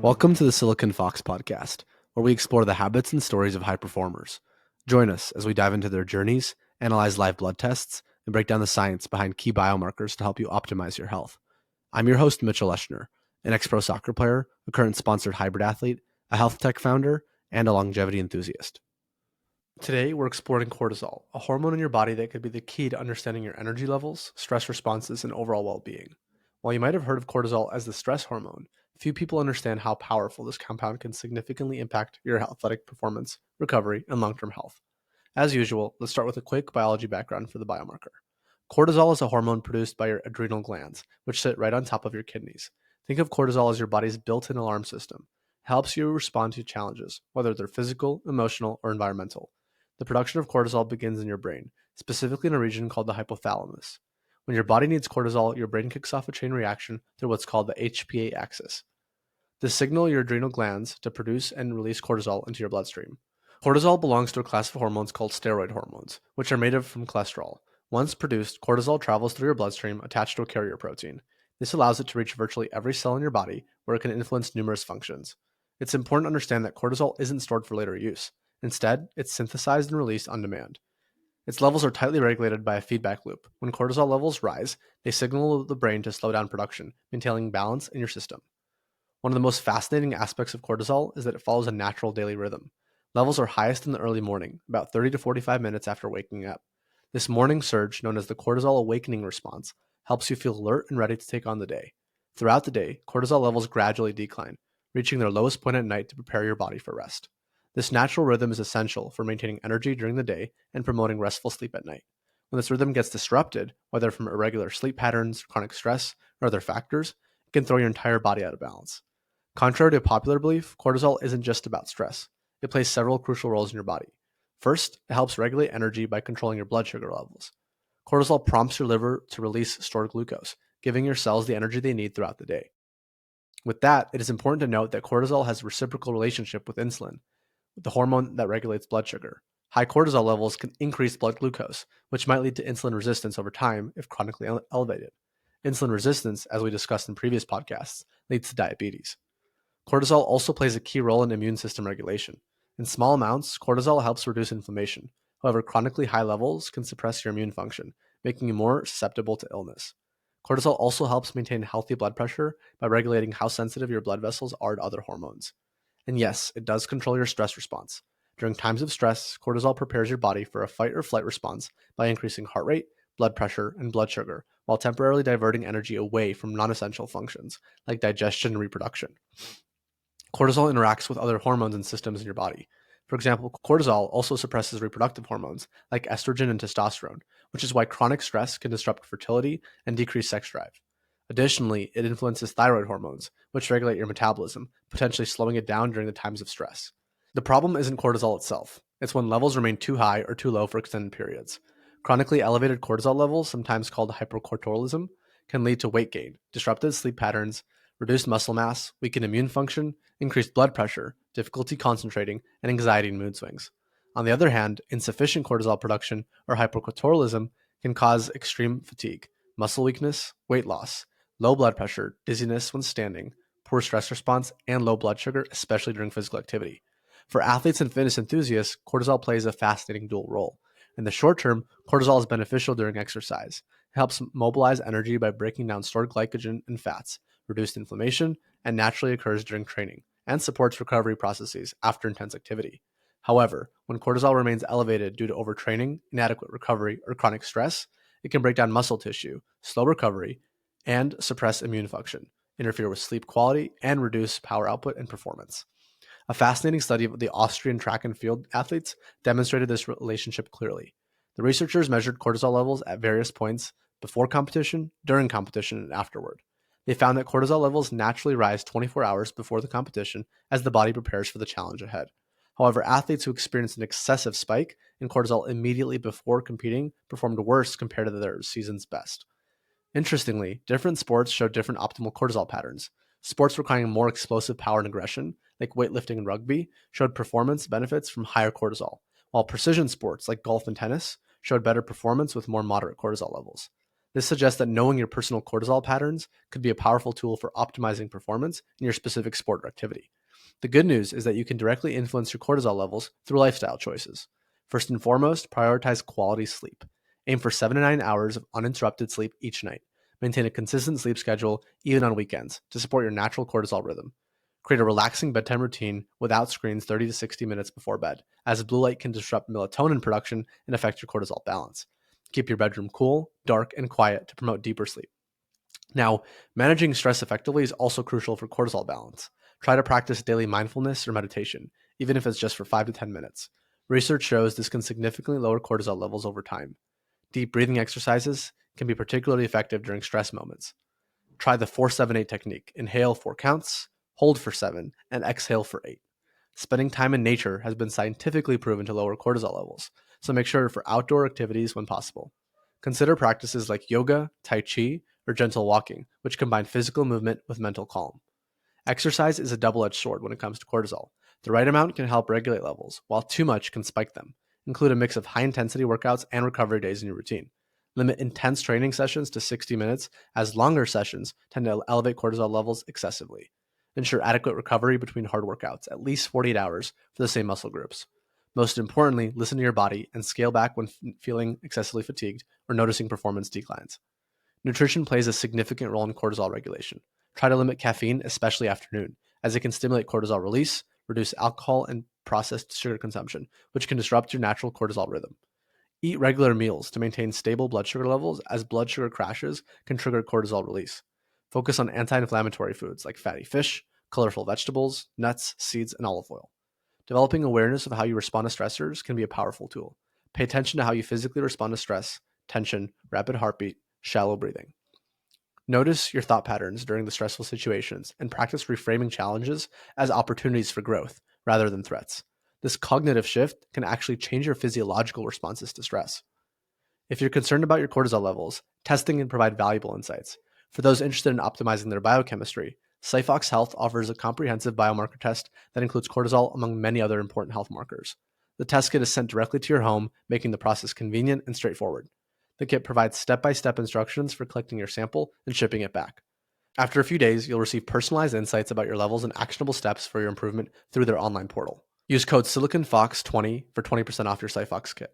Welcome to the Silicon Fox podcast, where we explore the habits and stories of high performers. Join us as we dive into their journeys, analyze live blood tests, and break down the science behind key biomarkers to help you optimize your health. I'm your host, Mitchell Eschner, an ex-pro soccer player, a current sponsored hybrid athlete, a health tech founder, and a longevity enthusiast. Today, we're exploring cortisol, a hormone in your body that could be the key to understanding your energy levels, stress responses, and overall well-being. While you might have heard of cortisol as the stress hormone, few people understand how powerful this compound can significantly impact your athletic performance, recovery, and long-term health. As usual, let's start with a quick biology background for the biomarker. Cortisol is a hormone produced by your adrenal glands, which sit right on top of your kidneys. Think of cortisol as your body's built-in alarm system. It helps you respond to challenges, whether they're physical, emotional, or environmental. The production of cortisol begins in your brain, specifically in a region called the hypothalamus. When your body needs cortisol, your brain kicks off a chain reaction through what's called the HPA axis. This signals your adrenal glands to produce and release cortisol into your bloodstream. Cortisol belongs to a class of hormones called steroid hormones, which are made from cholesterol. Once produced, cortisol travels through your bloodstream attached to a carrier protein. This allows it to reach virtually every cell in your body, where it can influence numerous functions. It's important to understand that cortisol isn't stored for later use. Instead, it's synthesized and released on demand. Its levels are tightly regulated by a feedback loop. When cortisol levels rise, they signal the brain to slow down production, maintaining balance in your system. One of the most fascinating aspects of cortisol is that it follows a natural daily rhythm. Levels are highest in the early morning, about 30 to 45 minutes after waking up. This morning surge, known as the cortisol awakening response, helps you feel alert and ready to take on the day. Throughout the day, cortisol levels gradually decline, reaching their lowest point at night to prepare your body for rest. This natural rhythm is essential for maintaining energy during the day and promoting restful sleep at night. When this rhythm gets disrupted, whether from irregular sleep patterns, chronic stress, or other factors, it can throw your entire body out of balance. Contrary to popular belief, cortisol isn't just about stress. It plays several crucial roles in your body. First, it helps regulate energy by controlling your blood sugar levels. Cortisol prompts your liver to release stored glucose, giving your cells the energy they need throughout the day. With that, it is important to note that cortisol has a reciprocal relationship with insulin, the hormone that regulates blood sugar. High cortisol levels can increase blood glucose, which might lead to insulin resistance over time if chronically elevated. Insulin resistance, as we discussed in previous podcasts, leads to diabetes. Cortisol also plays a key role in immune system regulation. In small amounts, cortisol helps reduce inflammation. However, chronically high levels can suppress your immune function, making you more susceptible to illness. Cortisol also helps maintain healthy blood pressure by regulating how sensitive your blood vessels are to other hormones. And yes, it does control your stress response. During times of stress, cortisol prepares your body for a fight or flight response by increasing heart rate, blood pressure, and blood sugar, while temporarily diverting energy away from non-essential functions like digestion and reproduction. Cortisol interacts with other hormones and systems in your body. For example, cortisol also suppresses reproductive hormones like estrogen and testosterone, which is why chronic stress can disrupt fertility and decrease sex drive. Additionally, it influences thyroid hormones, which regulate your metabolism, potentially slowing it down during the times of stress. The problem isn't cortisol itself. It's when levels remain too high or too low for extended periods. Chronically elevated cortisol levels, sometimes called hypercortisolism, can lead to weight gain, disrupted sleep patterns, reduced muscle mass, weakened immune function, increased blood pressure, difficulty concentrating, and anxiety and mood swings. On the other hand, insufficient cortisol production or hypercortisolism can cause extreme fatigue, muscle weakness, weight loss, low blood pressure, dizziness when standing, poor stress response, and low blood sugar, especially during physical activity. For athletes and fitness enthusiasts, cortisol plays a fascinating dual role. In the short term, cortisol is beneficial during exercise. It helps mobilize energy by breaking down stored glycogen and fats, reduced inflammation, and naturally occurs during training, and supports recovery processes after intense activity. However, when cortisol remains elevated due to overtraining, inadequate recovery, or chronic stress, it can break down muscle tissue, slow recovery, and suppress immune function, interfere with sleep quality, and reduce power output and performance. A fascinating study of the Austrian track and field athletes demonstrated this relationship clearly. The researchers measured cortisol levels at various points before competition, during competition, and afterward. They found that cortisol levels naturally rise 24 hours before the competition as the body prepares for the challenge ahead. However, athletes who experienced an excessive spike in cortisol immediately before competing performed worse compared to their season's best. Interestingly, different sports show different optimal cortisol patterns. Sports requiring more explosive power and aggression, like weightlifting and rugby, showed performance benefits from higher cortisol, while precision sports like golf and tennis showed better performance with more moderate cortisol levels. This suggests that knowing your personal cortisol patterns could be a powerful tool for optimizing performance in your specific sport or activity. The good news is that you can directly influence your cortisol levels through lifestyle choices. First and foremost, prioritize quality sleep. Aim for 7 to 9 hours of uninterrupted sleep each night. Maintain a consistent sleep schedule, even on weekends, to support your natural cortisol rhythm. Create a relaxing bedtime routine without screens 30 to 60 minutes before bed, as blue light can disrupt melatonin production and affect your cortisol balance. Keep your bedroom cool, dark, and quiet to promote deeper sleep. Now, managing stress effectively is also crucial for cortisol balance. Try to practice daily mindfulness or meditation, even if it's just for 5 to 10 minutes. Research shows this can significantly lower cortisol levels over time. Deep breathing exercises can be particularly effective during stress moments. Try the 4-7-8 technique. Inhale 4 counts, hold for 7, and exhale for 8. Spending time in nature has been scientifically proven to lower cortisol levels, so make sure for outdoor activities when possible. Consider practices like yoga, tai chi, or gentle walking, which combine physical movement with mental calm. Exercise is a double-edged sword when it comes to cortisol. The right amount can help regulate levels, while too much can spike them. Include a mix of high-intensity workouts and recovery days in your routine. Limit intense training sessions to 60 minutes, as longer sessions tend to elevate cortisol levels excessively. Ensure adequate recovery between hard workouts, at least 48 hours for the same muscle groups. Most importantly, listen to your body and scale back when feeling excessively fatigued or noticing performance declines. Nutrition plays a significant role in cortisol regulation. Try to limit caffeine, especially afternoon, as it can stimulate cortisol release, reduce alcohol and processed sugar consumption, which can disrupt your natural cortisol rhythm. Eat regular meals to maintain stable blood sugar levels, as blood sugar crashes can trigger cortisol release. Focus on anti-inflammatory foods like fatty fish, colorful vegetables, nuts, seeds, and olive oil. Developing awareness of how you respond to stressors can be a powerful tool. Pay attention to how you physically respond to stress, tension, rapid heartbeat, shallow breathing. Notice your thought patterns during the stressful situations and practice reframing challenges as opportunities for growth rather than threats. This cognitive shift can actually change your physiological responses to stress. If you're concerned about your cortisol levels, testing can provide valuable insights. For those interested in optimizing their biochemistry, Cyphox Health offers a comprehensive biomarker test that includes cortisol among many other important health markers. The test kit is sent directly to your home, making the process convenient and straightforward. The kit provides step-by-step instructions for collecting your sample and shipping it back. After a few days, you'll receive personalized insights about your levels and actionable steps for your improvement through their online portal. Use code SiliconFox20 for 20% off your Cyphox kit.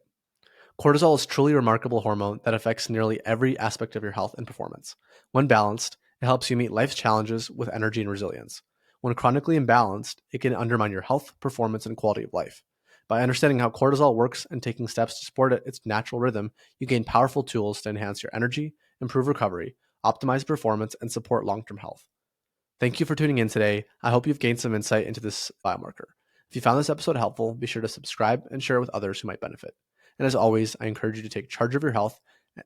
Cortisol is a truly remarkable hormone that affects nearly every aspect of your health and performance. When balanced, it helps you meet life's challenges with energy and resilience. When chronically imbalanced, it can undermine your health, performance, and quality of life. By understanding how cortisol works and taking steps to support its natural rhythm, you gain powerful tools to enhance your energy, improve recovery, optimize performance, and support long-term health. Thank you for tuning in today. I hope you've gained some insight into this biomarker. If you found this episode helpful, be sure to subscribe and share it with others who might benefit. And as always, I encourage you to take charge of your health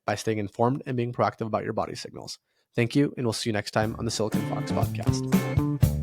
by staying informed and being proactive about your body signals. Thank you, and we'll see you next time on the Silicon Fox podcast.